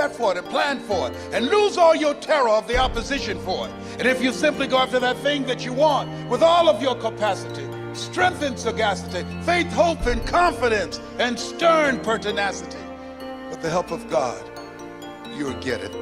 prep for it and plan for it and lose all your terror of the opposition for it. And if you simply go after that thing that you want with all of your capacity, strength and sagacity, faith, hope, and confidence, and stern pertinacity, with the help of God, you'll get it.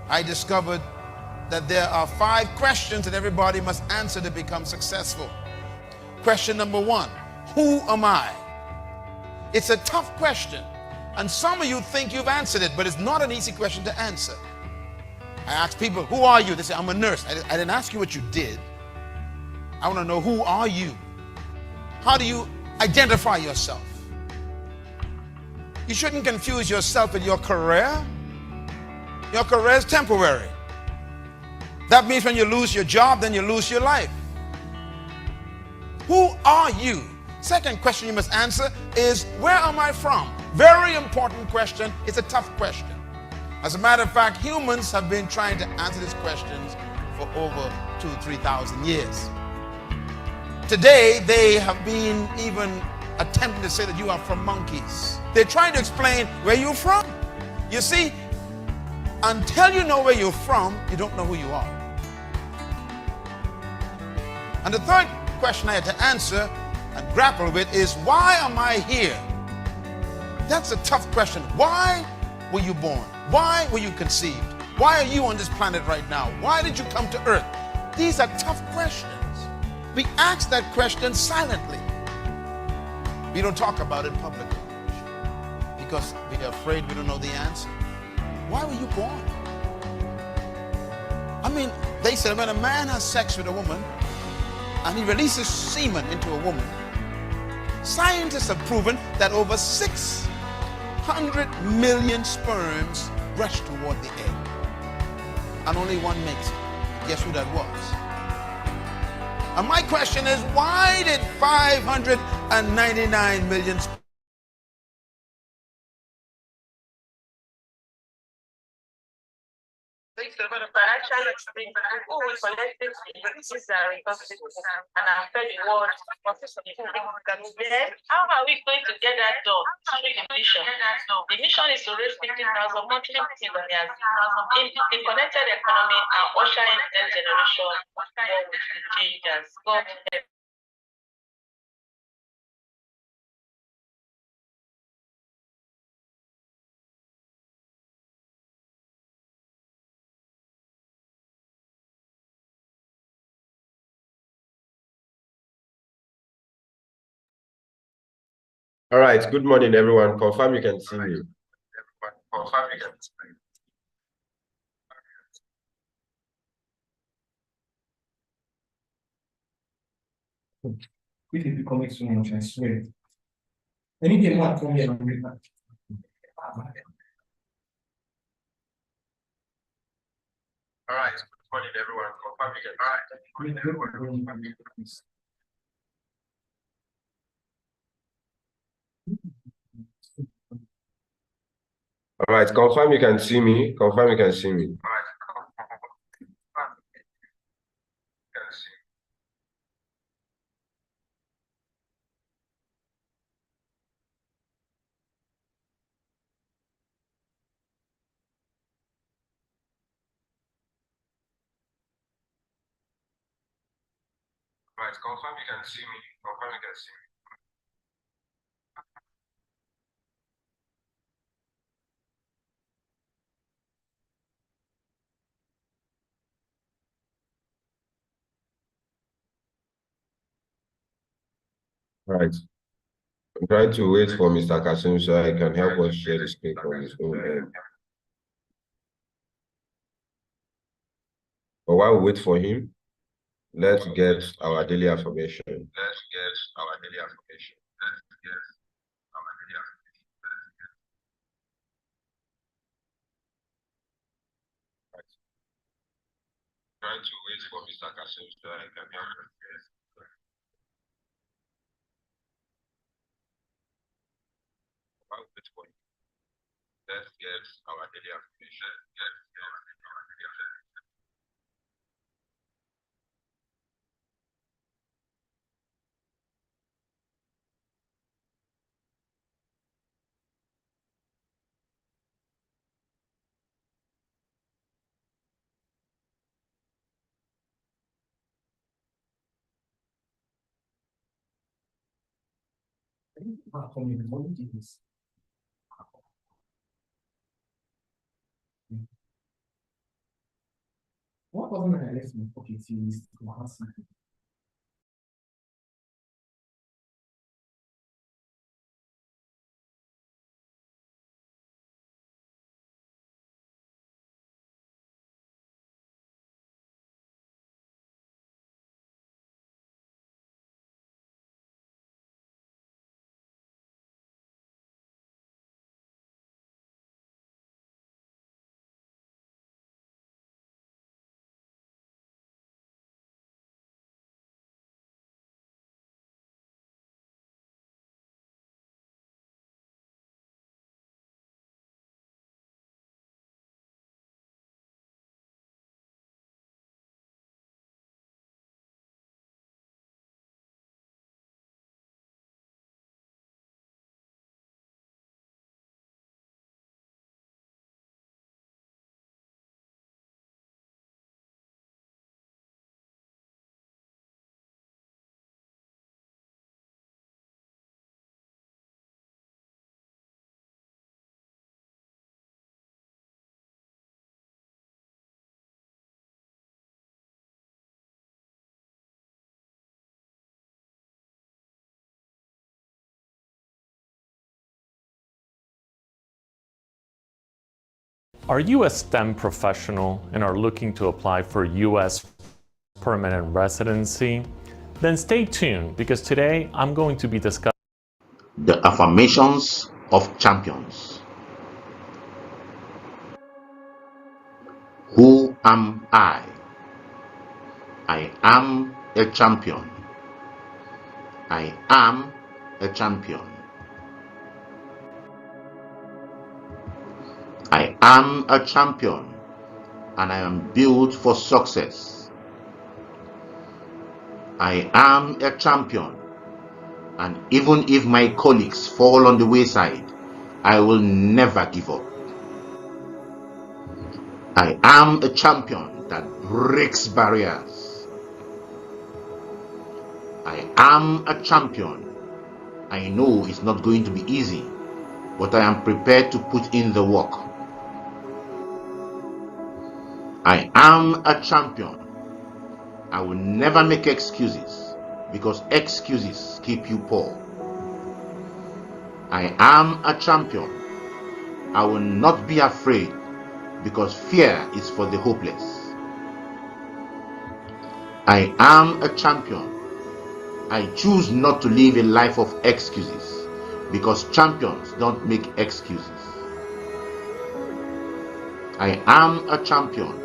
I discovered that there are 5 questions that everybody must answer to become successful. Question number 1, who am I? It's a tough question, and some of you think you've answered it, but it's not an easy question to answer. I ask people, who are you? They say, I'm a nurse. I didn't ask you what you did. I want to know, who are you? How do you identify yourself? You shouldn't confuse yourself with your career. Your career is temporary. That means when you lose your job, then you lose your life. Who are you? Second question you must answer is, where am I from? Very important question. It's a tough question. As a matter of fact, humans have been trying to answer these questions for over 2,000 to 3,000 years. Today, they have been even attempting to say that you are from monkeys. They're trying to explain where you're from. You see, until you know where you're from, you don't know who you are. And the third question I had to answer and grapple with is, why am I here? That's a tough question. Why were you born? Why were you conceived? Why are you on this planet right now? Why did you come to earth? These are tough questions. We ask that question silently. We don't talk about it publicly because we're afraid we don't know the answer. Why were you born? I mean, they said when a man has sex with a woman and he releases semen into a woman, scientists have proven that over 600 million sperms rush toward the egg, and only one makes it. Guess who that was? And my question is, why did 599 million sperms financial explain who will collect this is a responsible and I'm very world. Then how are we going to get that done? Through the mission. The mission is to raise 15,000 monthly millionaires in the connected economy and usher in the generation with the changes. God help. All right, good morning, everyone. Confirm you can see me. We will be coming soon, I swear. Any day one come here and read that. All right, good morning, everyone. Confirm you can see me. All right, confirm you can see me. Confirm you can see me. All right, confirm you can see me. Confirm you can see me. All right. I'm trying to wait for Mr. Kasim so I can help us share the screen from his own end. But while we wait for him, let's get our daily affirmation. Trying to wait for Mr. Kasim so I can help us. While we wait for him, let's get our daily affirmation. What wasn't I left in pocket series to ask you? Are you a STEM professional and are looking to apply for U.S. permanent residency? Then stay tuned because today I'm going to be discussing the affirmations of champions. Who am I? I am a champion. I am a champion. I am a champion and I am built for success. I am a champion, and even if my colleagues fall on the wayside, I will never give up. I am a champion that breaks barriers. I am a champion. I know it's not going to be easy, but I am prepared to put in the work. I am a champion. I will never make excuses because excuses keep you poor. I am a champion. I will not be afraid because fear is for the hopeless. I am a champion. I choose not to live a life of excuses because champions don't make excuses. I am a champion.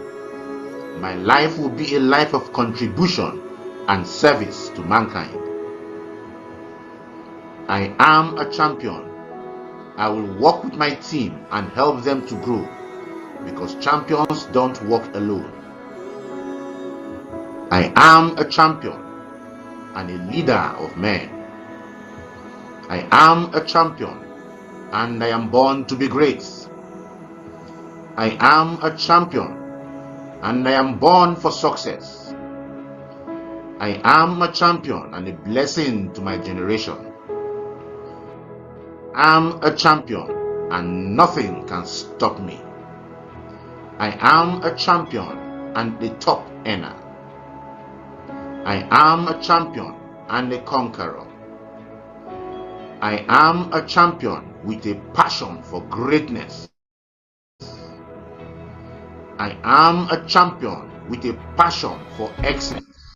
My life will be a life of contribution and service to mankind. I am a champion. I will work with my team and help them to grow because champions don't work alone. I am a champion and a leader of men. I am a champion and I am born to be great. I am a champion and I am born for success. I am a champion and a blessing to my generation. I am a champion and nothing can stop me. I am a champion and a top earner. I am a champion and a conqueror. I am a champion with a passion for greatness. I am a champion with a passion for excellence.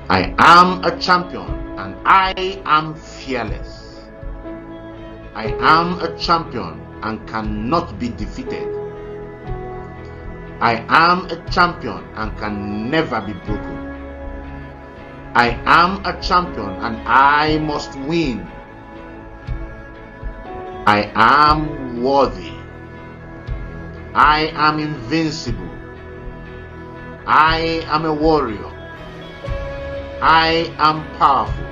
I am a champion and I am fearless. I am a champion and cannot be defeated. I am a champion and can never be broken. I am a champion and I must win. I am worthy. I am invincible. I am a warrior. I am powerful.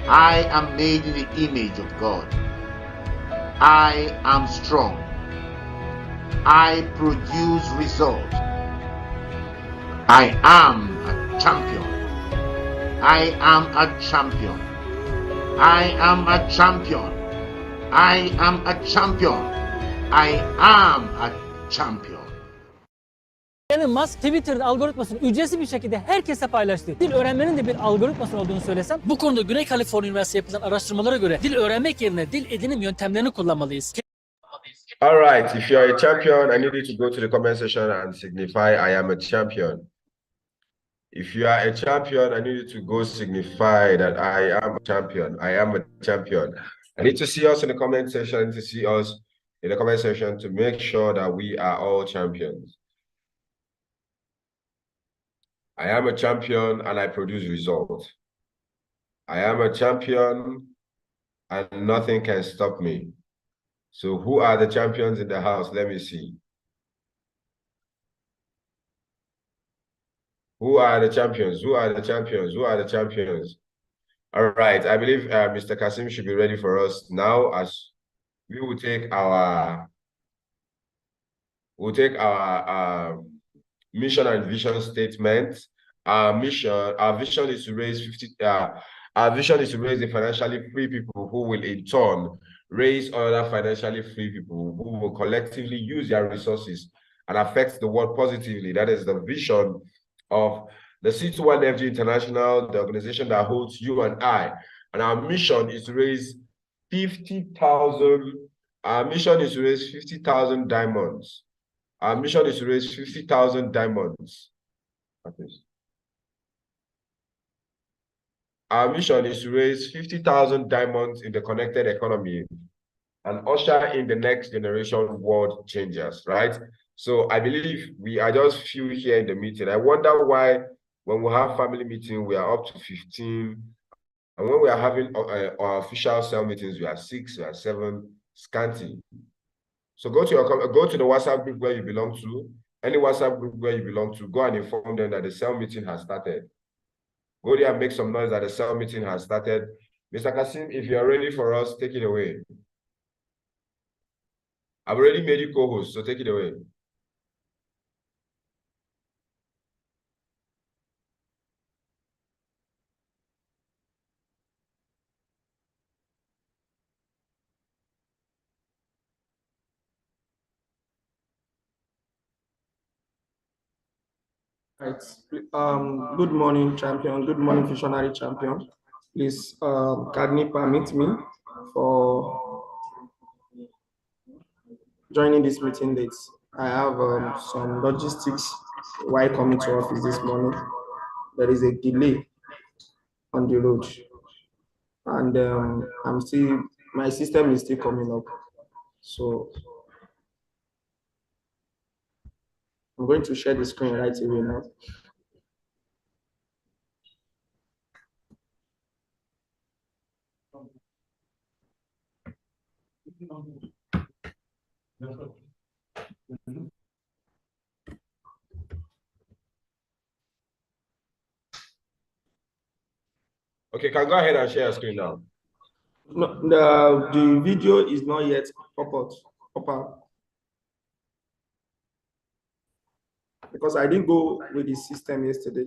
I am made in the image of God. I am strong. I produce results. I am a champion. I am a champion. I am a champion. I am a champion. I am a champion. Elon Musk Twitter'ın algoritmasını ücretsiz bir şekilde herkese paylaştı. Dil öğrenmenin de bir algoritması olduğunu söylesem, bu konuda Güney Kaliforniya Üniversitesi yapılan araştırmalara göre dil öğrenmek yerine dil edinim yöntemlerini kullanmalıyız. All right, if you're a champion, I need you to go to the comment section and signify I am a champion. If you are a champion, I need you to go signify that I am a champion. I am a champion. I need to see us in the comment section. I need to see us in the comment section to make sure that we are all champions. I am a champion and I produce results. I am a champion and nothing can stop me. So who are the champions in the house? Let me see. Who are the champions? Who are the champions? Who are the champions? All right, I believe Mr. Kasim should be ready for us now, as we will take our mission and vision statement. Our vision is to raise our vision is to raise the financially free people who will in turn raise other financially free people who will collectively use their resources and affect the world positively. That is the vision of the C21FG International, the organization that holds you and I. And our mission is to raise 50,000. Our mission is to raise 50,000 diamonds. Our mission is to raise 50,000 diamonds. Our mission is to raise 50,000 diamonds in the connected economy and usher in the next generation world changers, right? So I believe we are just few here in the meeting. I wonder why when we have family meeting, we are up to 15. And when we are having our official cell meetings, we are 6, we are 7, scanty. So go to the WhatsApp group where you belong to, any WhatsApp group where you belong to, go and inform them that the cell meeting has started. Go there and make some noise that the cell meeting has started. Mr. Kasim, if you are ready for us, take it away. I've already made you co-host, so take it away. Right. Good morning, champion. Good morning, visionary champion. Please, can you permit me for joining this meeting late? I have some logistics while coming to office this morning. There is a delay on the road, and my system is still coming up. So I'm going to share the screen right away now. Okay, can go ahead and share your screen now. No, the video is not yet pop up because I didn't go with the system yesterday.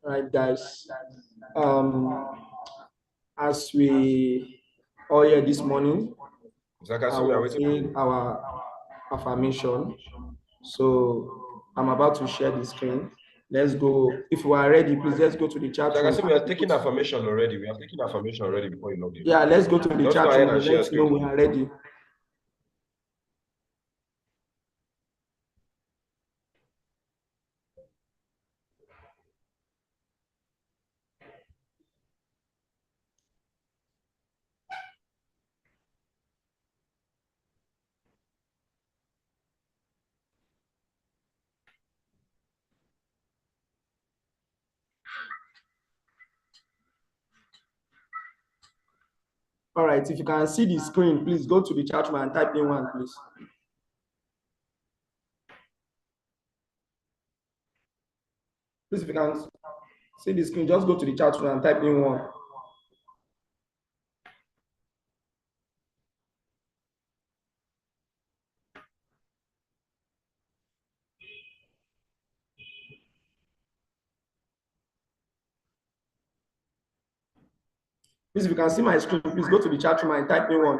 Right, guys. As we all here this morning, I will say our affirmation. So I'm about to share the screen. Let's go. If you are ready, please let's go to the chat room. We are taking affirmation already. We are taking affirmation already before you log in. Yeah, let's go to the Just chat go ahead room. and share Let's know screen. we are ready. All right, if you can see the screen, please go to the chat room and type in one, please. Please, if you can see the screen, just go to the chat room and type in one. Please, if you can see my screen, please go to the chat room and type in one.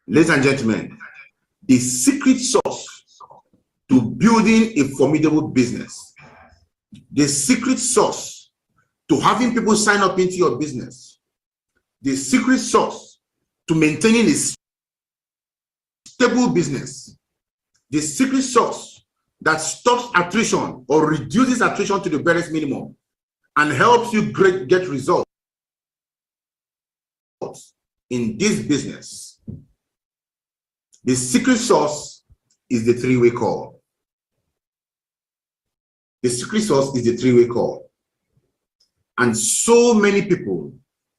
Ladies and gentlemen, the secret sauce to building a formidable business, the secret sauce to having people sign up into your business, the secret sauce to maintaining a stable business, the secret sauce that stops attrition or reduces attrition to the barest minimum and helps you get results in this business. The secret sauce is the three-way call. The secret sauce is the three-way call. And so many people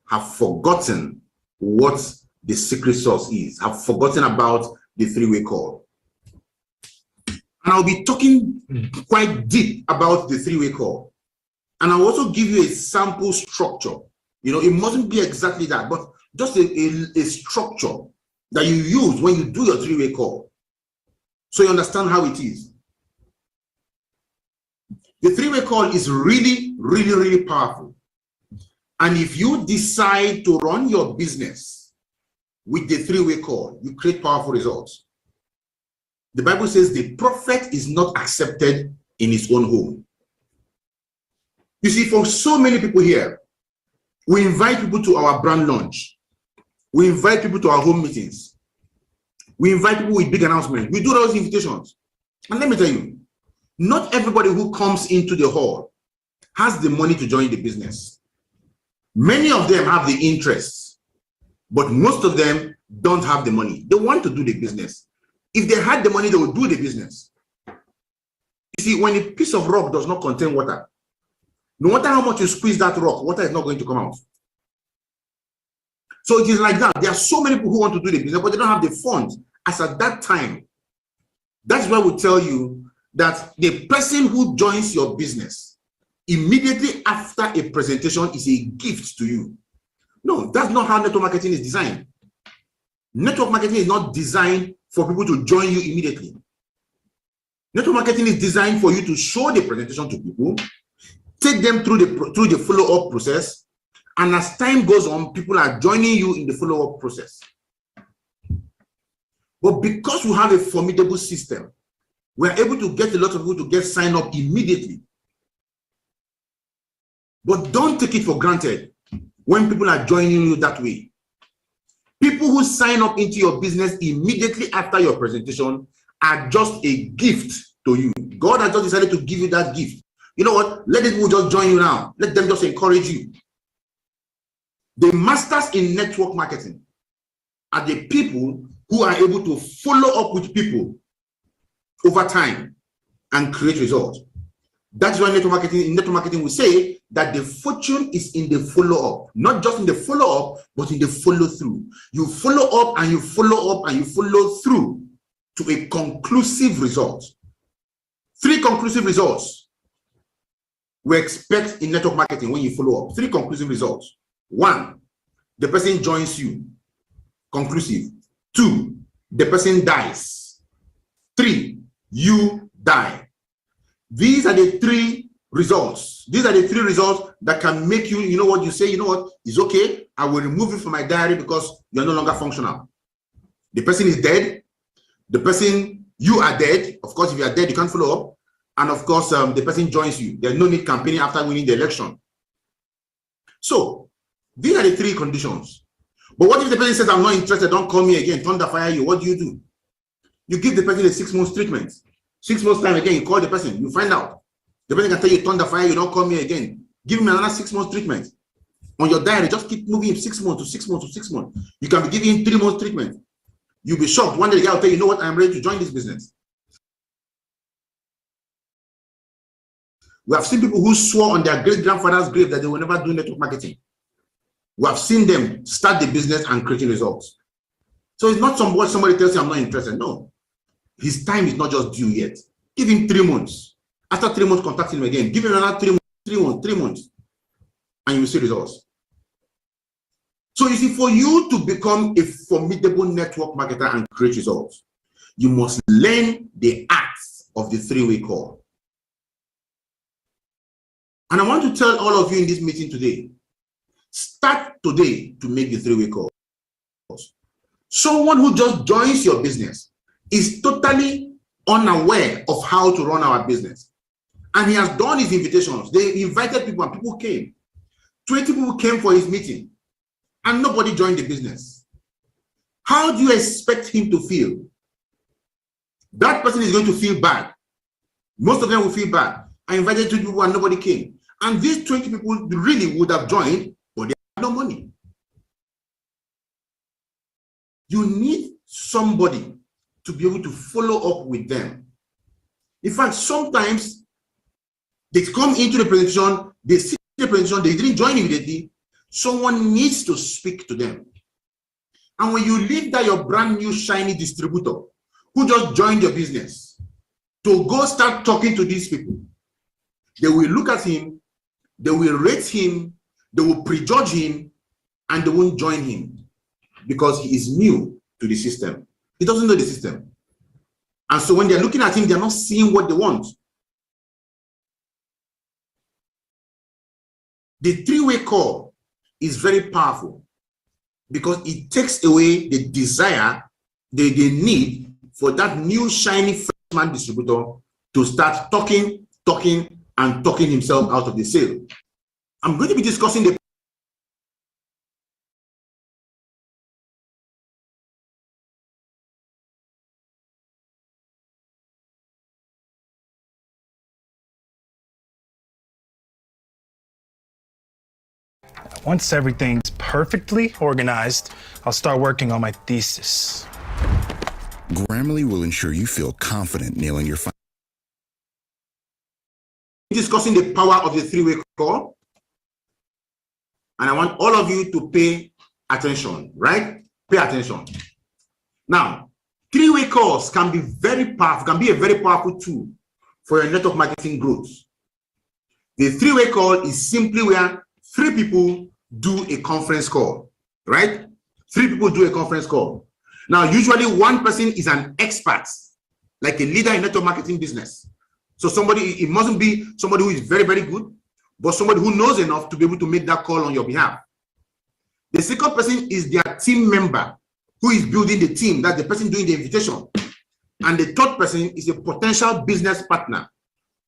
have forgotten what the secret sauce is, have forgotten about the three-way call. And I'll be talking quite deep about the three-way call. And I'll also give you a sample structure. You know, it mustn't be exactly that, but just a structure that you use when you do your three-way call, so you understand how it is. The three-way call is really, really, really powerful. And if you decide to run your business with the three-way call, you create powerful results. The Bible says the prophet is not accepted in his own home. You see, for so many people here, we invite people to our brand launch. We invite people to our home meetings. We invite people with big announcements. We do those invitations. And let me tell you, not everybody who comes into the hall has the money to join the business. Many of them have the interests, but most of them don't have the money. They want to do the business. If they had the money, they would do the business. You see, when a piece of rock does not contain water, no matter how much you squeeze that rock, water is not going to come out. So it is like that. There are so many people who want to do the business, but they don't have the funds. As at that time, that's why we tell you that the person who joins your business immediately after a presentation is a gift to you. No, that's not how network marketing is designed. Network marketing is not designed for people to join you immediately. Network marketing is designed for you to show the presentation to people, take them through the follow-up process, and as time goes on, people are joining you in the follow-up process. But because we have a formidable system, we're able to get a lot of people to get signed up immediately. But don't take it for granted when people are joining you that way. People who sign up into your business immediately after your presentation are just a gift to you. God has just decided to give you that gift. You know what? Let people just join you now. Let them just encourage you. The masters in network marketing are the people who are able to follow up with people over time and create results. That's why in network marketing we say that the fortune is in the follow-up, not just in the follow-up, but in the follow-through. You follow up and you follow up and you follow through to a conclusive result. 3 conclusive results we expect in network marketing when you follow up. 3 conclusive results. 1, the person joins you. Conclusive. 2, the person dies. 3, you die. These are the 3 results. These are the 3 results that can make you, you know what, you say, you know what, it's okay, I will remove it from my diary because you're no longer functional. The person is dead. The person, you are dead. Of course, if you are dead, you can't follow up. And of course, the person joins you. There's no need campaigning after winning the election. So these are the 3 conditions. But what if the person says, I'm not interested, don't call me again, thunder fire you? What do? You give the person a 6 months treatment. 6 months time again, you call the person, you find out. The person can tell you, thunder fire you, don't call me again. Give him another 6 months treatment. On your diary, just keep moving him 6 months to 6 months to 6 months. You can be giving him 3 months treatment. You'll be shocked. One day the guy will tell you, you know what, I'm ready to join this business. We have seen people who swore on their great-grandfather's grave that they will never do network marketing. We have seen them start the business and creating results. So it's not somebody tells you I'm not interested. No. His time is not just due yet. Give him 3 months. After 3 months, contact him again. Give him another 3 months, and you will see results. So you see, for you to become a formidable network marketer and create results, you must learn the art of the 3-way call. And I want to tell all of you in this meeting today, start today to make the 3-way calls. Someone who just joins your business is totally unaware of how to run our business. And he has done his invitations. They invited people and people came. 20 people came for his meeting and nobody joined the business. How do you expect him to feel? That person is going to feel bad. Most of them will feel bad. I invited 20 people and nobody came. And these 20 people really would have joined, but they have no money. You need somebody to be able to follow up with them. In fact, sometimes they come into the presentation, they see the presentation, they didn't join immediately. Someone needs to speak to them. And when you leave that your brand new shiny distributor who just joined your business to go start talking to these people, they will look at him, they will rate him, they will prejudge him, and they won't join him because he is new to the system. He doesn't know the system. And so when they're looking at him, they're not seeing what they want. The 3-way call is very powerful because it takes away the desire, the need for that new shiny freshman distributor to start talking himself out of the sale. I'm going to be discussing the Once everything's perfectly organized, I'll start working on my thesis. Grammarly will ensure you feel confident nailing your discussing the power of the 3-way call. And I want all of you to pay attention, right? Pay attention. Now, 3-way calls can be very powerful, can be a very powerful tool for your network marketing growth. The 3-way call is simply where 3 people do a conference call, right? 3 people do a conference call. Now, usually one person is an expert, like a leader in network marketing business. So it mustn't be somebody who is very, very good, but somebody who knows enough to be able to make that call on your behalf. The second person is their team member who is building the team. That's the person doing the invitation. And the third person is a potential business partner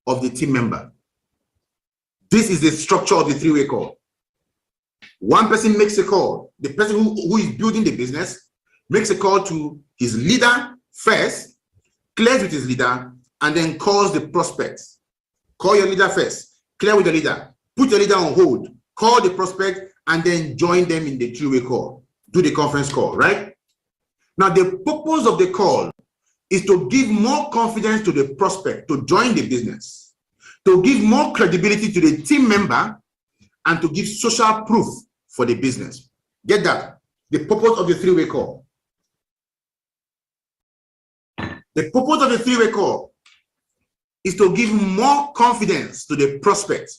of the team member. This is the structure of the 3-way call. One person makes a call. The person who is building the business makes a call to his leader first, clears with his leader, and then calls the prospects. Call your leader first, clear with the leader, put your leader on hold, call the prospect, and then join them in the 3-way call. Do the conference call, right? Now, the purpose of the call is to give more confidence to the prospect to join the business, to give more credibility to the team member, and to give social proof for the business. Get that? The purpose of the 3-way call. The purpose of the three-way call is to give more confidence to the prospect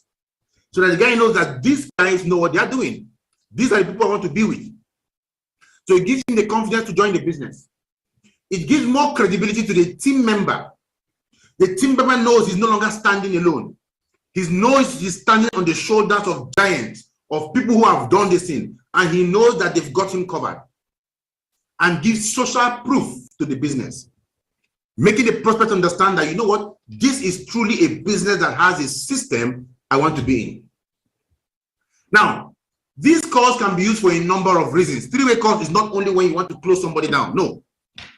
so that the guy knows that these guys know what they are doing. These are the people I want to be with. So it gives him the confidence to join the business. It gives more credibility to the team member. The team member knows he's no longer standing alone. He knows he's standing on the shoulders of giants, of people who have done this thing, and he knows that they've got him covered. And gives social proof to the business, making the prospect understand that, you know what, this is truly a business that has a system I want to be in. Now, these calls can be used for a number of reasons. Three-way calls is not only when you want to close somebody down. No,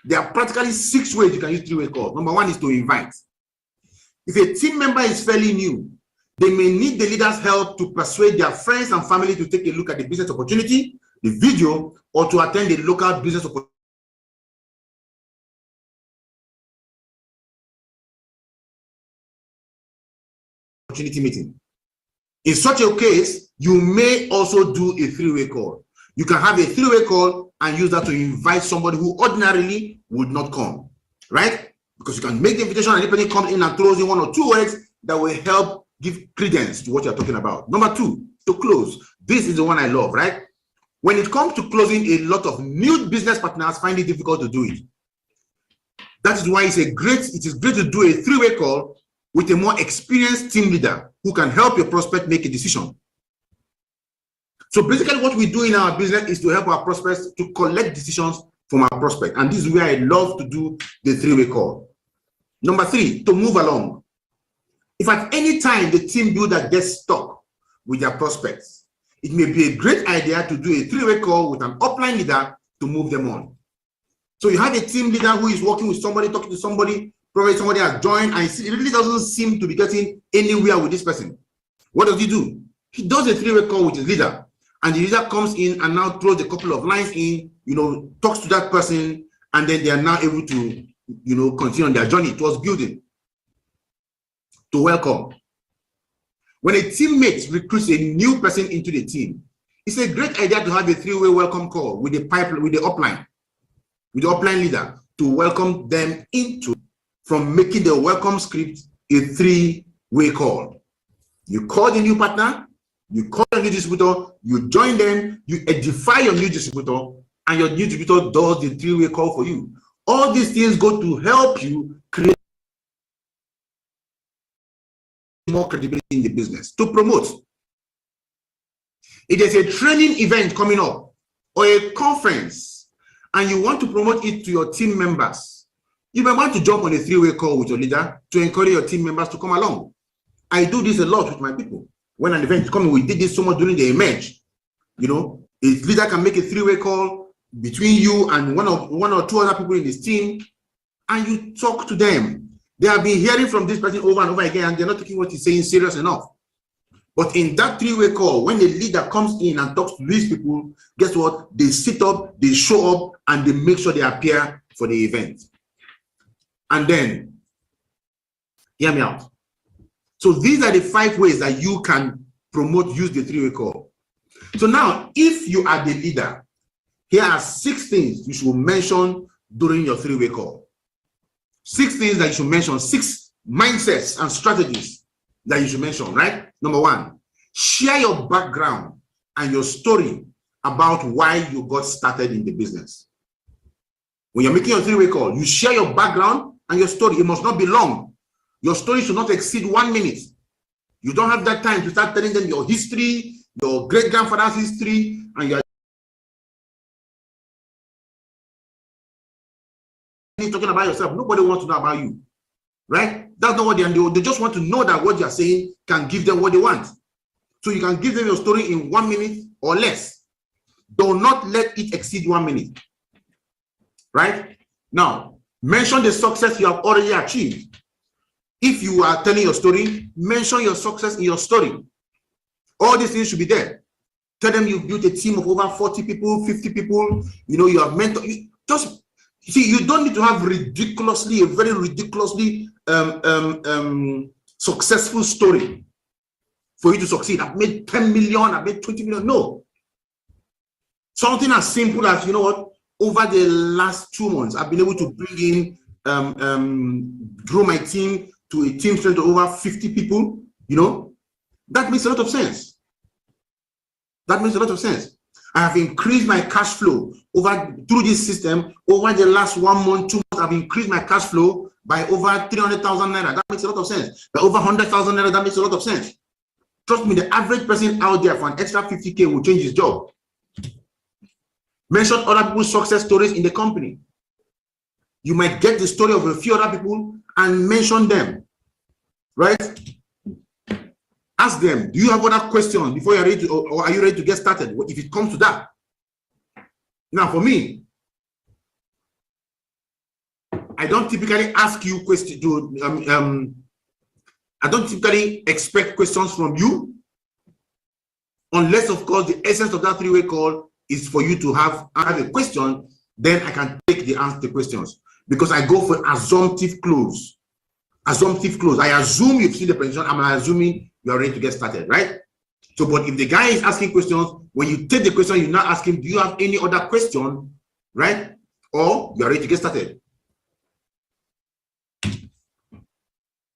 there are practically 6 ways you can use three-way calls. Number 1 is to invite. If a team member is fairly new, they may need the leader's help to persuade their friends and family to take a look at the business opportunity, the video, or to attend a local business opportunity meeting. In such a case, you may also do a three-way call. You can have a three-way call and use that to invite somebody who ordinarily would not come, right? Because you can make the invitation and anybody comes in and throws in 1 or 2 words that will help give credence to what you're talking about. Number 2, to close. This is the one I love, right? When it comes to closing, a lot of new business partners find it difficult to do it. That is why it is great to do a three-way call with a more experienced team leader who can help your prospect make a decision. So basically what we do in our business is to help our prospects to collect decisions from our prospect. And this is where I love to do the three-way call. Number 3, to move along. If at any time the team builder gets stuck with their prospects, it may be a great idea to do a three-way call with an upline leader to move them on. So you have a team leader who is working with somebody, talking to somebody, probably somebody has joined, and it really doesn't seem to be getting anywhere with this person. What does he do? He does a three-way call with his leader, and the leader comes in and now throws a couple of lines in, talks to that person, and then they are now able to, continue on their journey towards building. To welcome. When a teammate recruits a new person into the team, it's a great idea to have a three-way welcome call with the upline leader to welcome them into, from making the welcome script a three-way call. You call the new partner, you call the new distributor, you join them, you edify your new distributor, and your new distributor does the three-way call for you. All these things go to help you create more credibility in the business. To promote, if there's a training event coming up or a conference and you want to promote it to your team members, you might want to jump on a three-way call with your leader to encourage your team members to come along. I do this a lot with my people. When an event is coming, we did this so much during the emerge. A leader can make a three-way call between you and one or two other people in this team, and you talk to them. They have been hearing from this person over and over again, and they're not taking what he's saying serious enough. But in that three-way call, when the leader comes in and talks to these people, guess what? They sit up, they show up, and they make sure they appear for the event. And then, hear me out. So these are the 5 ways that you can use the three-way call. So now, if you are the leader, here are 6 things you should mention during your three-way call. 6 things that you should mention, 6 mindsets and strategies that you should mention, right? Number 1, share your background and your story about why you got started in the business. When you're making your three-way call, you share your background and your story. It must not be long. Your story should not exceed 1 minute. You don't have that time to start telling them your history, your great-grandfather's history, and you're talking about yourself. Nobody wants to know about you, right? That's not what they do. They just want to know that what you're saying can give them what they want. So you can give them your story in 1 minute or less. Do not let it exceed 1 minute, right? Now, mention the success you have already achieved. If you are telling your story, mention your success in your story. All these things should be there. Tell them you built a team of over 40 people, 50 people. You have mentored. You don't need to have a very ridiculously successful story for you to succeed. I've made 10 million, I've made 20 million. No. Something as simple as, over the last 2 months, I've been able to bring in grow my team to a team strength of over 50 people, you know, that makes a lot of sense. That makes a lot of sense. I have increased my cash flow through this system over the last 1 month, 2 months. I've increased my cash flow by over 300,000 naira. That makes a lot of sense. By over 100,000 naira, that makes a lot of sense. Trust me, the average person out there for an extra 50K will change his job. Mention other people's success stories in the company. You might get the story of a few other people and mention them, right? Ask them, do you have other questions before you're ready to, or are you ready to get started? If it comes to that. Now, for me, I don't typically ask you questions I don't typically expect questions from you, unless, of course, the essence of that three-way call is for you to have a question. Then I can take the answer to questions, because I go for assumptive close. Assumptive close. I assume you've seen the presentation. I'm assuming you are ready to get started, right? So, but if the guy is asking questions, when you take the question, you now ask him, do you have any other question, right? Or you are ready to get started.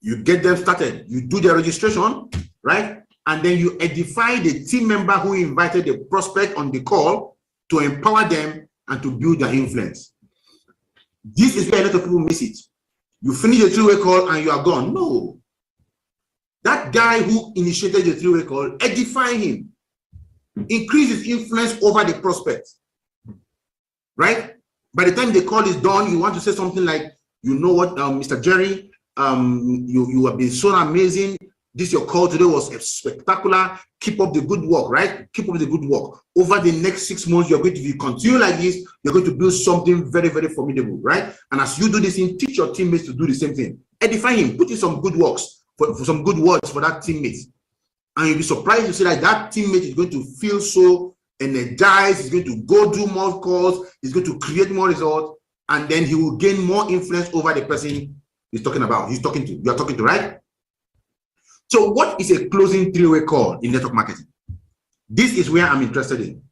You get them started. You do their registration, right? And then you edify the team member who invited the prospect on the call to empower them and to build their influence. This is where a lot of people miss it. You finish the three-way call and you are gone. No. That guy who initiated the three-way call, edify him. Increase his influence over the prospect. Right? By the time the call is done, you want to say something like, you know what, Mr. Jerry, you have been so amazing. Your call today was spectacular. Keep up the good work, right? Keep up the good work. Over the next 6 months, you're going to, if you continue like this, you're going to build something very, very formidable, right? And as you do this thing, teach your teammates to do the same thing. Edify him, put in some good works, for some good words for that teammate. And you'll be surprised to see that that teammate is going to feel so energized. He's going to go do more calls. He's going to create more results. And then he will gain more influence over the person he's talking about. You're talking to, right? So what is a closing three-way call in network marketing? This is where I'm interested in.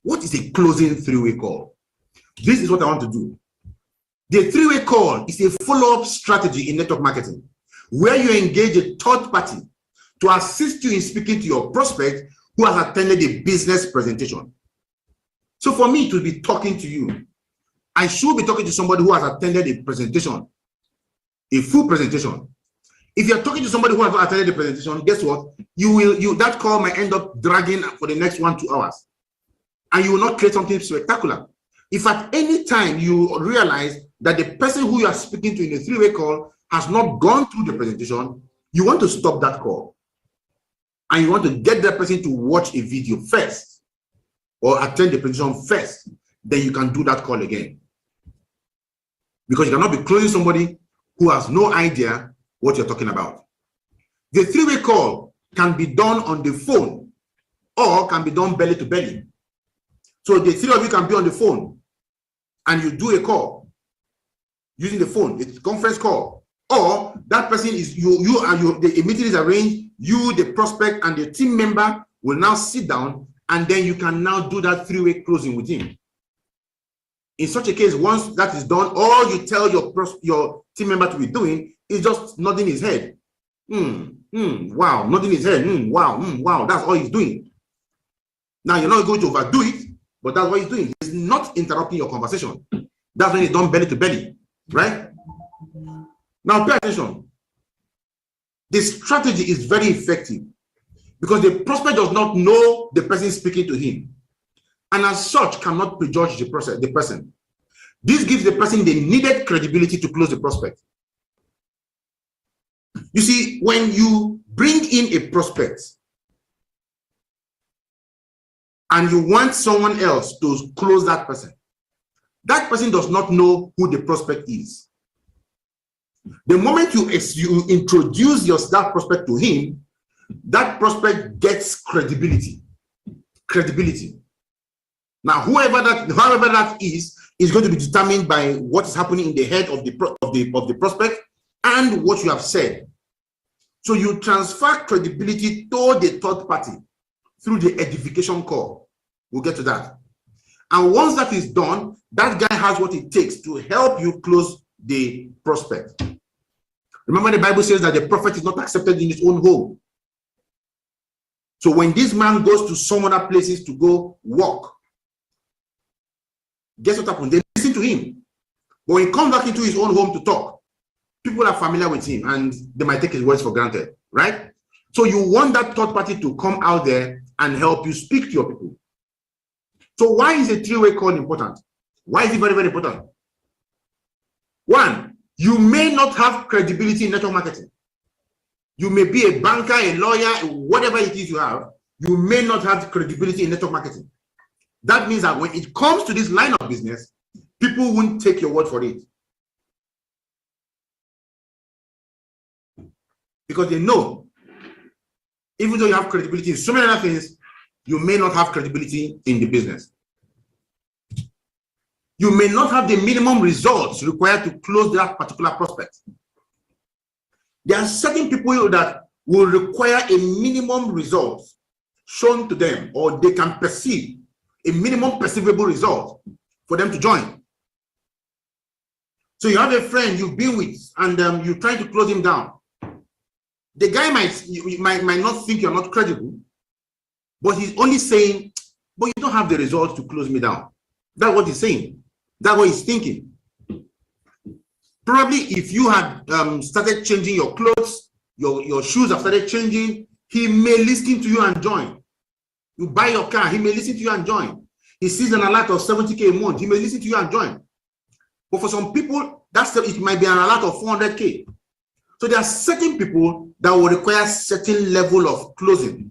What is a closing three-way call? This is what I want to do. The three-way call is a follow-up strategy in network marketing where you engage a third party to assist you in speaking to your prospect who has attended a business presentation. So for me to be talking to you, I should be talking to somebody who has attended a presentation, a full presentation. If you're talking to somebody who has not attended the presentation, guess what? That call might end up dragging for the next 1-2 hours. And you will not create something spectacular. If at any time you realize that the person who you are speaking to in a three-way call has not gone through the presentation, you want to stop that call. And you want to get that person to watch a video first or attend the presentation first. Then you can do that call again. Because you cannot be closing somebody who has no idea what you're talking about. The three-way call can be done on the phone or can be done belly to belly. So the three of you can be on the phone and you do a call using the phone. It's a conference call. Or that person is the meeting is arranged, you, the prospect, and the team member will now sit down, and then you can now do that three-way closing with him. In such a case, once that is done, all you tell your team member to be doing is just nodding his head. Wow, nodding his head. Wow. That's all he's doing. Now, you're not going to overdo it, but that's what he's doing. He's not interrupting your conversation. That's when it's done belly to belly, right? Now, pay attention. The strategy is very effective because the prospect does not know the person speaking to him, and as such cannot prejudge the person. This gives the person the needed credibility to close the prospect. You see, when you bring in a prospect and you want someone else to close that person does not know who the prospect is. The moment you introduce that prospect to him, that prospect gets credibility. Now, however that is going to be determined by what is happening in the head of the prospect and what you have said. So you transfer credibility to the third party through the edification call. We'll get to that. And once that is done, that guy has what it takes to help you close the prospect. Remember, the Bible says that the prophet is not accepted in his own home. So when this man goes to some other places to go work, guess what happens? They listen to him. But when he comes back into his own home to talk, people are familiar with him and they might take his words for granted, right? So you want that third party to come out there and help you speak to your people. So why is a three-way call important? Why is it very, very important? One, you may not have credibility in network marketing. You may be a banker, a lawyer, whatever it is you have, you may not have credibility in network marketing. That means that when it comes to this line of business, people won't take your word for it. Because they know, even though you have credibility in so many other things, you may not have credibility in the business. You may not have the minimum results required to close that particular prospect. There are certain people that will require a minimum result shown to them, or they can perceive a minimum perceivable result for them to join. So you have a friend you've been with and you're trying to close him down. The guy might not think you're not credible, but he's only saying, but you don't have the results to close me down. That's what he's saying. That's what he's thinking. Probably if you had started changing your clothes, your shoes have started changing, he may listen to you and join. You buy your car, he may listen to you and join. He sees an alert of 70K a month, he may listen to you and join. But for some people, it might be an alert of 400K. So there are certain people that will require certain level of closing,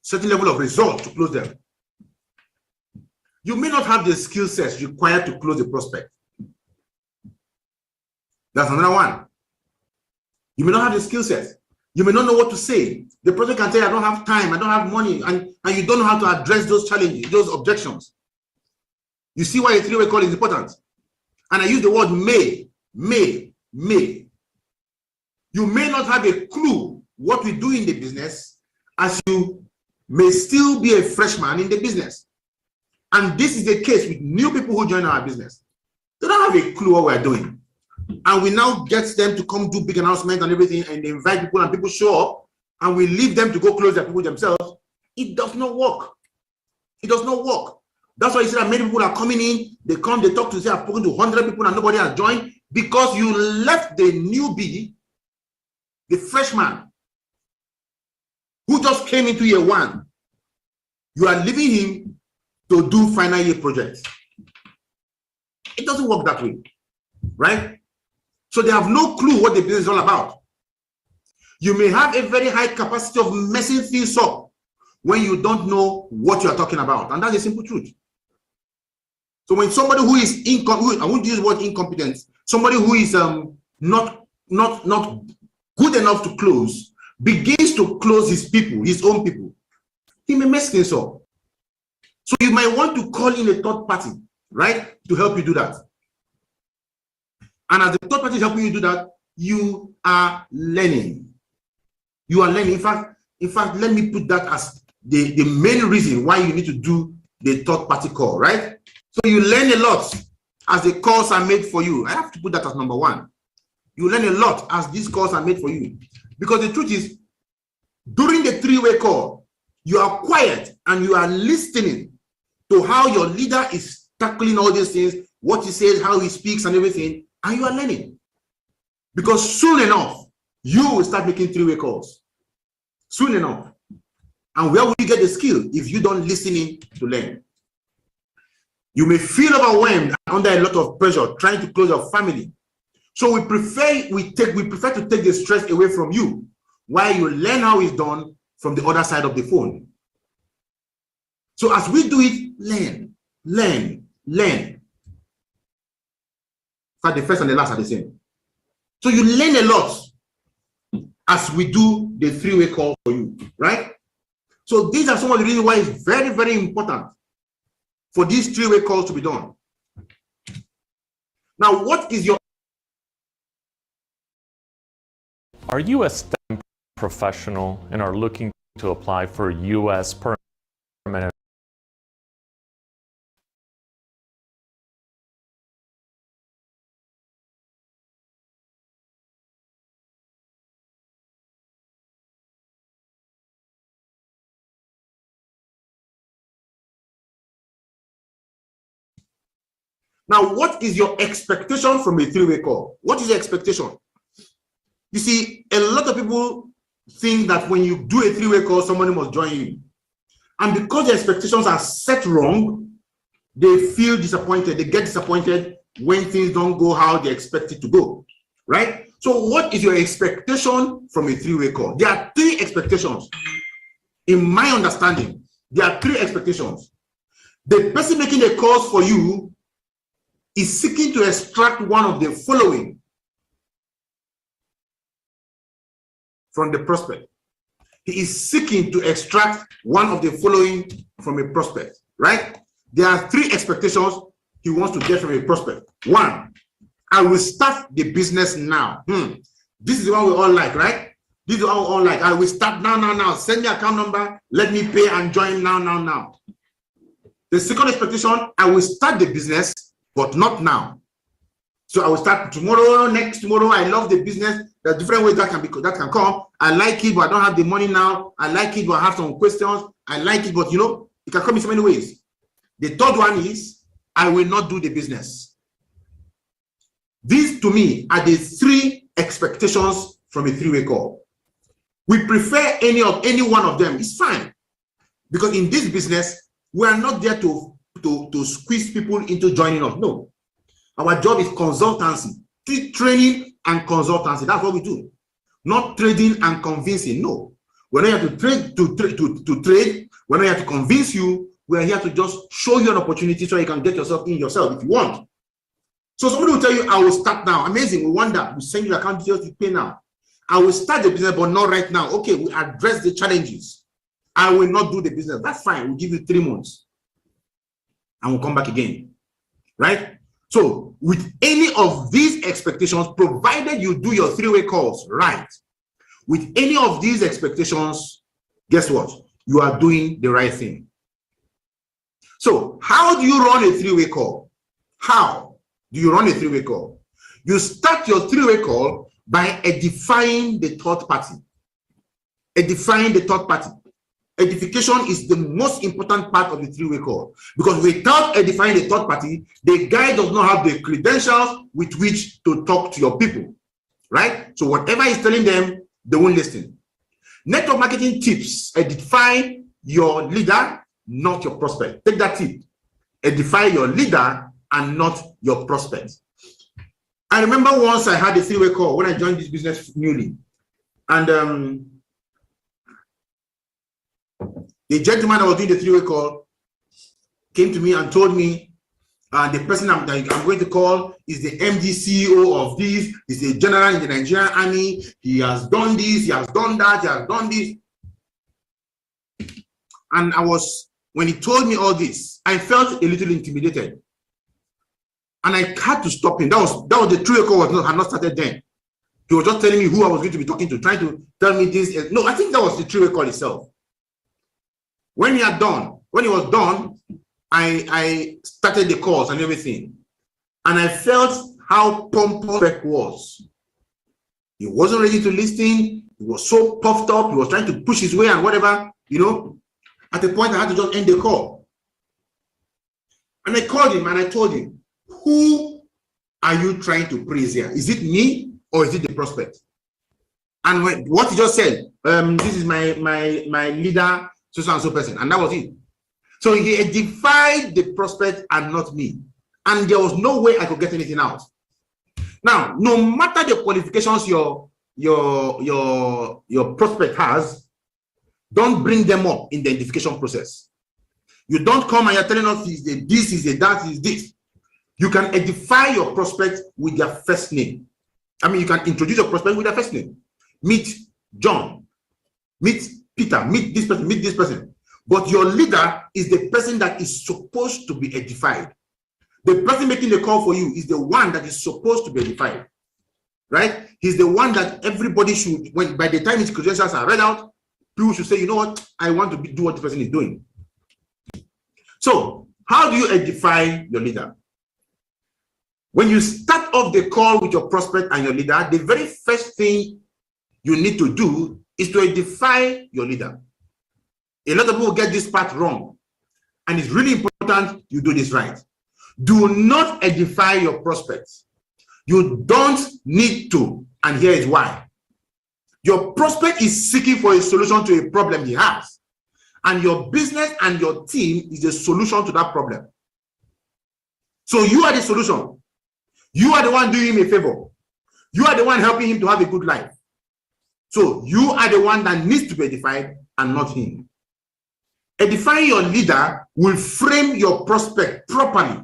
certain level of result to close them. You may not have the skill sets required to close the prospect. That's another one. You may not have the skill sets. You may not know what to say. The prospect can tell you, I don't have time, I don't have money, and you don't know how to address those challenges, those objections. You see why a three-way call is important. And I use the word may. You may not have a clue what we do in the business, as you may still be a freshman in the business. And this is the case with new people who join our business. They don't have a clue what we're doing. And we now get them to come do big announcements and everything, and they invite people and people show up, and we leave them to go close their people themselves. It does not work. It does not work. That's why you see that many people are coming in, they come, they talk to say, I've spoken to 100 people and nobody has joined, because you left the newbie, the freshman, who just came into year one. You are leaving him to do final year projects. It doesn't work that way, right? So they have no clue what the business is all about. You may have a very high capacity of messing things up when you don't know what you are talking about, and that's a simple truth. So when somebody who is I won't use the word incompetence, somebody who is not good enough to close, begins to close his people, his own people, he may mess things up. So you might want to call in a third party, right, to help you do that. And as the third party is helping you do that, you are learning. You are learning. In fact, let me put that as the main reason why you need to do the third party call, right? So you learn a lot as the calls are made for you. I have to put that as number one. You learn a lot as these calls are made for you. Because the truth is, during the three-way call, you are quiet and you are listening to how your leader is tackling all these things, what he says, how he speaks and everything, and you are learning. Because soon enough, you will start making three-way calls. Soon enough. And where will you get the skill if you don't listen in to learn? You may feel overwhelmed and under a lot of pressure trying to close your family. So we prefer to take the stress away from you while you learn how it's done from the other side of the phone. So as we do it, learn. In fact, the first and the last are the same. So you learn a lot as we do the three-way call for you, right? So these are some of the reasons why it's very, very important for these three-way calls to be done. Now, what is your... Are you a STEM professional and are looking to apply for U.S. permanent Now, what is your expectation from a three-way call? What is your expectation? You see, a lot of people think that when you do a three-way call, somebody must join you. And because the expectations are set wrong, they feel disappointed. They get disappointed when things don't go how they expect it to go, right? So what is your expectation from a three-way call? There are three expectations. In my understanding, there are three expectations. The person making the calls for you is seeking to extract one of the following from the prospect. He is seeking to extract one of the following from a prospect, right? There are three expectations he wants to get from a prospect. One, I will start the business now. This is the one we all like, right? This is the one we all like. I will start now. Send me account number. Let me pay and join now. The second expectation, I will start the business, but not now. So I will start tomorrow, next tomorrow. I love the business. There are different ways that can come. I like it, but I don't have the money now. I like it, but I have some questions. I like it, but it can come in so many ways. The third one is, I will not do the business. These, to me, are the three expectations from a three-way call. We prefer any one of them. It's fine. Because in this business, we are not there to squeeze people into joining us. No. Our job is consultancy, training and consultancy. That's what we do. Not trading and convincing. No. We're not here to trade. We're not here to convince you. We're here to just show you an opportunity so you can get yourself in yourself if you want. So somebody will tell you, I will start now. Amazing. We want that. We send you the account details, you pay now. I will start the business, but not right now. Okay, we address the challenges. I will not do the business. That's fine. We'll give you 3 months. And we'll come back again. Right? So, with any of these expectations, provided you do your three-way calls right, with any of these expectations, guess what? You are doing the right thing. So, how do you run a three-way call? How do you run a three-way call? You start your three-way call by edifying the third party. Edifying the third party. Edification is the most important part of the three-way call, because without edifying the third party, the guy does not have the credentials with which to talk to your people, right? So whatever he's telling them, they won't listen. Network marketing tips: edify your leader, not your prospect. Take that tip. Edify your leader and not your prospect. I remember once I had a three-way call when I joined this business newly, and the gentleman that was doing the three-way call came to me and told me, the person I'm going to call is the MD CEO of this, is a general in the Nigerian army. He has done this, he has done that, he has done this. And when he told me all this, I felt a little intimidated. And I had to stop him. That was the three-way call had not started then. He was just telling me who I was going to be talking to, trying to tell me this. No, I think that was the three-way call itself. When he was done, I started the calls and everything. And I felt how pompous Beck was. He wasn't ready to listen. He was so puffed up. He was trying to push his way and whatever, At the point, I had to just end the call. And I called him and I told him, who are you trying to praise here? Is it me or is it the prospect? And what he just said, this is my leader, so and so person, and that was it. So he edified the prospect and not me, and there was no way I could get anything out. Now, no matter the qualifications your prospect has, don't bring them up in the identification process. You don't come and you're telling us this is a that is this. You can edify your prospect with their first name. I mean, you can introduce your prospect with their first name. Meet John. Meet Peter. Meet this person. Meet this person. But your leader is the person that is supposed to be edified. The person making the call for you is the one that is supposed to be edified. Right? He's the one that everybody should, by the time his credentials are read out, people should say, you know what? I want to do what the person is doing. So, how do you edify your leader? When you start off the call with your prospect and your leader, the very first thing you need to do is to edify your leader. A lot of people get this part wrong, and it's really important you do this right. Do not edify your prospects. You don't need to, and here is why. Your prospect is seeking for a solution to a problem he has, and your business and your team is a solution to that problem. So you are the solution. You are the one doing him a favor. You are the one helping him to have a good life. So you are the one that needs to be edified and not him. Edifying your leader will frame your prospect properly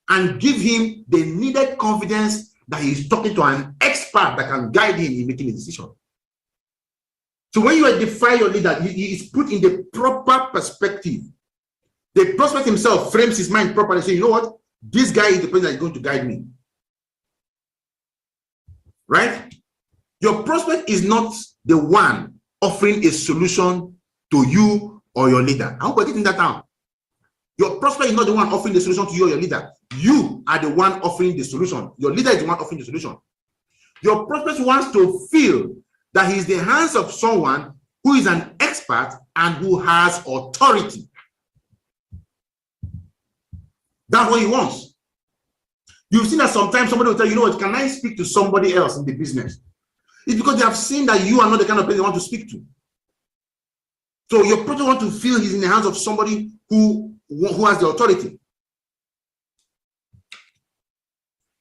and give him the needed confidence that he is talking to an expert that can guide him in making a decision. So when you edify your leader, he is put in the proper perspective. The prospect himself frames his mind properly, saying, you know what? This guy is the person that is going to guide me. Right? Your prospect is not the one offering a solution to you or your leader. I hope you're getting that down. Your prospect is not the one offering the solution to you or your leader. You are the one offering the solution. Your leader is the one offering the solution. Your prospect wants to feel that he is the hands of someone who is an expert and who has authority. That's what he wants. You've seen that sometimes somebody will tell you, you know what, can I speak to somebody else in the business? It's because they have seen that you are not the kind of person they want to speak to. So your prospect wants to feel he's in the hands of somebody who has the authority.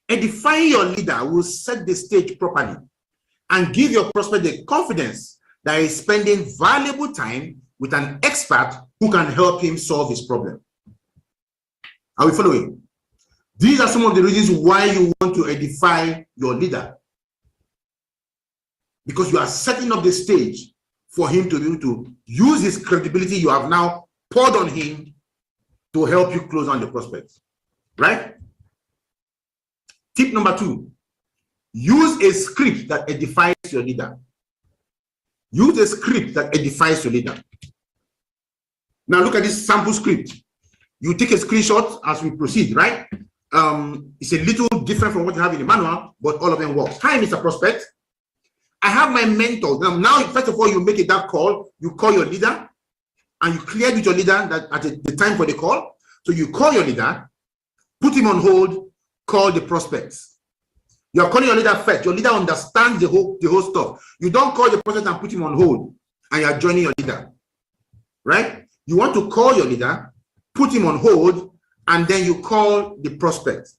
Edifying your leader will set the stage properly and give your prospect the confidence that he's spending valuable time with an expert who can help him solve his problem. Are we following? These are some of the reasons why you want to edify your leader. Because you are setting up the stage for him to be able to use his credibility you have now poured on him to help you close on the prospect. Right? Tip number 2, use a script that edifies your leader. Use a script that edifies your leader. Now look at this sample script. You take a screenshot as we proceed, right? It's a little different from what you have in the manual, but all of them work. Hi, Mr. Prospect. I have my mentor. Now, first of all, you make that call. You call your leader, and you clear with your leader that at the time for the call. So you call your leader, put him on hold, call the prospects. You are calling your leader first. Your leader understands the whole stuff. You don't call the prospect and put him on hold, and you are joining your leader, right? You want to call your leader, put him on hold, and then you call the prospect,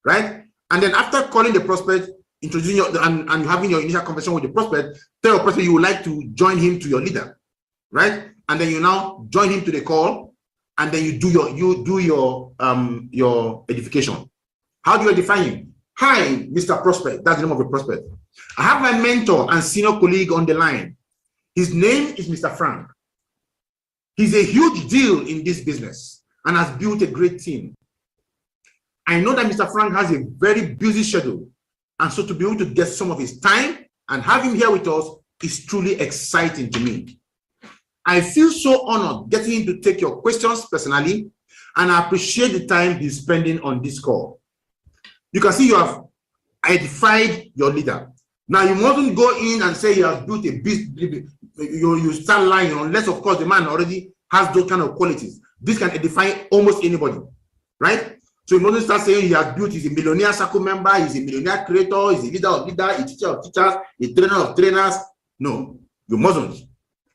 right? And then after calling the prospect, introducing and having your initial conversation with the prospect, tell your prospect you would like to join him to your leader, right? And then you now join him to the call, and then you do your edification. How do you edify him? Hi, Mr. Prospect. That's the name of the prospect. I have my mentor and senior colleague on the line. His name is Mr. Frank. He's a huge deal in this business and has built a great team. I know that Mr. Frank has a very busy schedule, and so to be able to get some of his time and have him here with us is truly exciting to me. I feel so honored getting him to take your questions personally, and I appreciate the time he's spending on this call. You can see you have edified your leader. Now, you mustn't go in and say he has built a business. You start lying, unless, of course, the man already has those kind of qualities. This can edify almost anybody, right? So you mustn't start saying he has built, he's a millionaire circle member, he's a millionaire creator, he's a leader of leaders, a teacher of teachers, a trainer of trainers. No, you mustn't,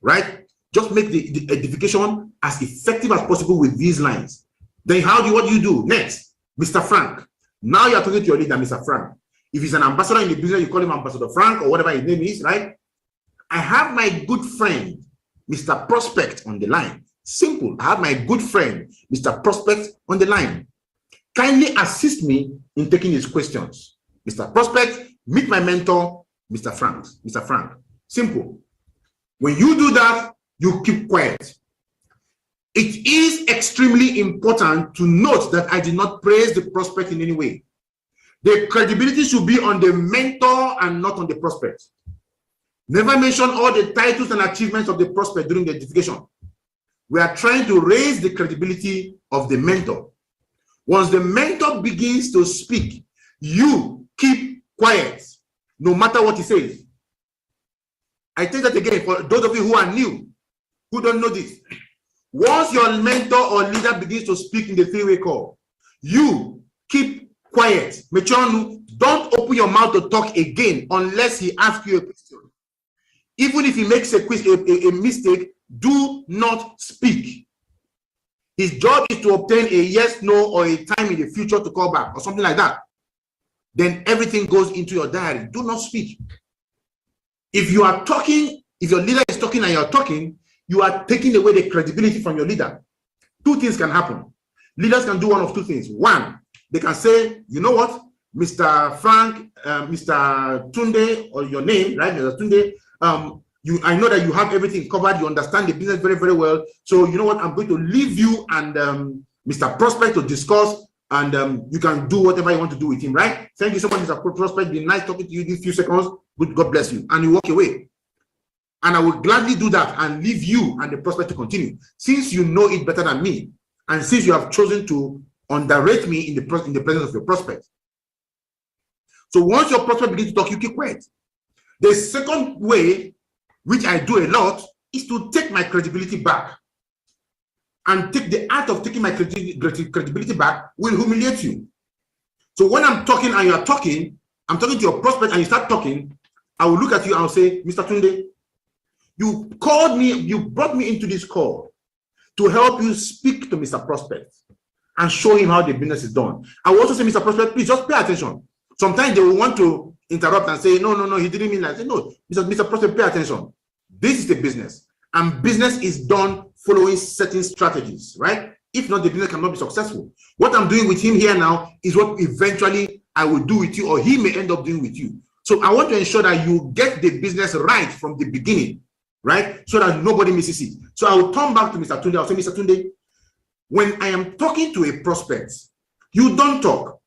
right? Just make the edification as effective as possible with these lines. Then what do you do next? Mr. Frank. Now you're talking to your leader, Mr. Frank. If he's an ambassador in the business, you call him Ambassador Frank or whatever his name is, right? I have my good friend, Mr. Prospect, on the line. Simple. I have my good friend, Mr. Prospect, on the line. Kindly assist me in taking his questions. Mr. Prospect, meet my mentor, Mr. Frank. Mr. Frank. Simple. When you do that, you keep quiet. It is extremely important to note that I did not praise the prospect in any way. The credibility should be on the mentor and not on the prospect. Never mention all the titles and achievements of the prospect during the edification. We are trying to raise the credibility of the mentor. Once the mentor begins to speak, you keep quiet, no matter what he says. I take that again for those of you who are new, who don't know this. Once your mentor or leader begins to speak in the three-way call, You keep quiet. Mechonu, don't open your mouth to talk again unless he asks you a question. Even if he makes a mistake, do not speak. His job is to obtain a yes, no, or a time in the future to call back or something like that. Then everything goes into your diary. Do not speak. If you are talking, if your leader is talking and you're talking, you are taking away the credibility from your leader. Two things can happen. Leaders can do one of two things. One, they can say, you know what, Mr. Frank, Mr. Tunde, or your name, right, Mr. Tunde, I know that you have everything covered. You understand the business very, very well. So you know what? I'm going to leave you and Mr. Prospect to discuss, and you can do whatever you want to do with him, right? Thank you so much, Mr. Prospect. Been nice talking to you these few seconds. Good, God bless you. And you walk away. And I will gladly do that and leave you and the prospect to continue. Since you know it better than me, and since you have chosen to underrate me in the presence of your prospect. So once your prospect begins to talk, you keep quiet. The second way, which I do a lot, is to take my credibility back. And take the art of taking my credibility back will humiliate you. So when I'm talking and you're talking, I'm talking to your prospect and you start talking, I will look at you and I'll say, Mr. Tunde, you called me, you brought me into this call to help you speak to Mr. Prospect and show him how the business is done. I will also say, Mr. Prospect, please just pay attention. Sometimes they will want to interrupt and say, no, he didn't mean that. I say, no, Mr. Prospect, pay attention. This is the business, and business is done following certain strategies, right? If not, the business cannot be successful. What I'm doing with him here now is what eventually I will do with you, or he may end up doing with you. So I want to ensure that you get the business right from the beginning, right? So that nobody misses it. So I will turn back to Mr. Tunde. I'll say, Mr. Tunde, when I am talking to a prospect, you don't talk.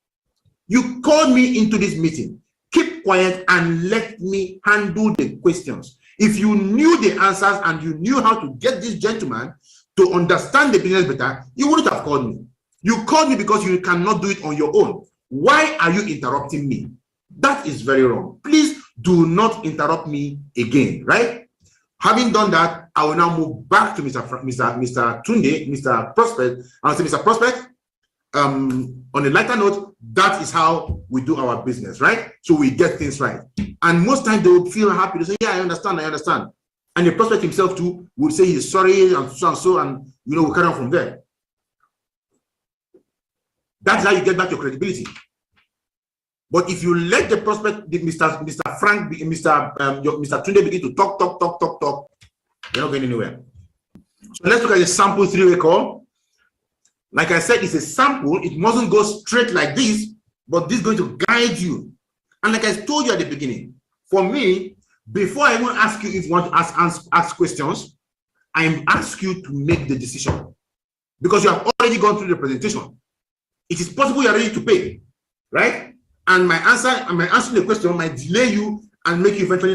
You called me into this meeting. Keep quiet and let me handle the questions. If you knew the answers and you knew how to get this gentleman to understand the business better, you wouldn't have called me. You called me because you cannot do it on your own. Why are you interrupting me? That is very wrong. Please do not interrupt me again, right? Having done that, I will now move back to Mr. Tunde, Mr. Prospect. I'll say, Mr. Prospect, on a lighter note, that is how we do our business, right? So we get things right. And most times they will feel happy. They say, yeah, I understand. And the prospect himself too will say he's sorry and so, and we'll carry on from there. That's how you get back your credibility. But if you let the prospect, Mr. Frank, Mr. Tunde begin to talk, you're not going anywhere. So let's look at the sample three-way call. Like I said, it's a sample. It mustn't go straight like this, but this is going to guide you. And like I told you at the beginning, for me, before I even ask you if you want to ask questions, I ask you to make the decision. Because you have already gone through the presentation. It is possible you are ready to pay, right? And my answering the question might delay you and make you eventually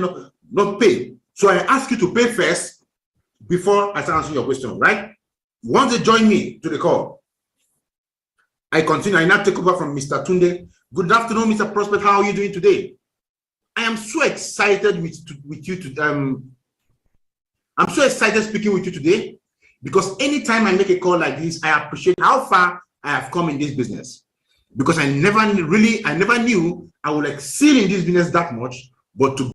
not pay. So I ask you to pay first before I start answering your question, right? Once they join me to the call, I continue. I now take over from Mr. Tunde. Good afternoon, Mr. Prospect. How are you doing today? I am so excited with you today. I'm so excited speaking with you today because anytime I make a call like this, I appreciate how far I have come in this business. Because I never knew I would excel in this business that much, but to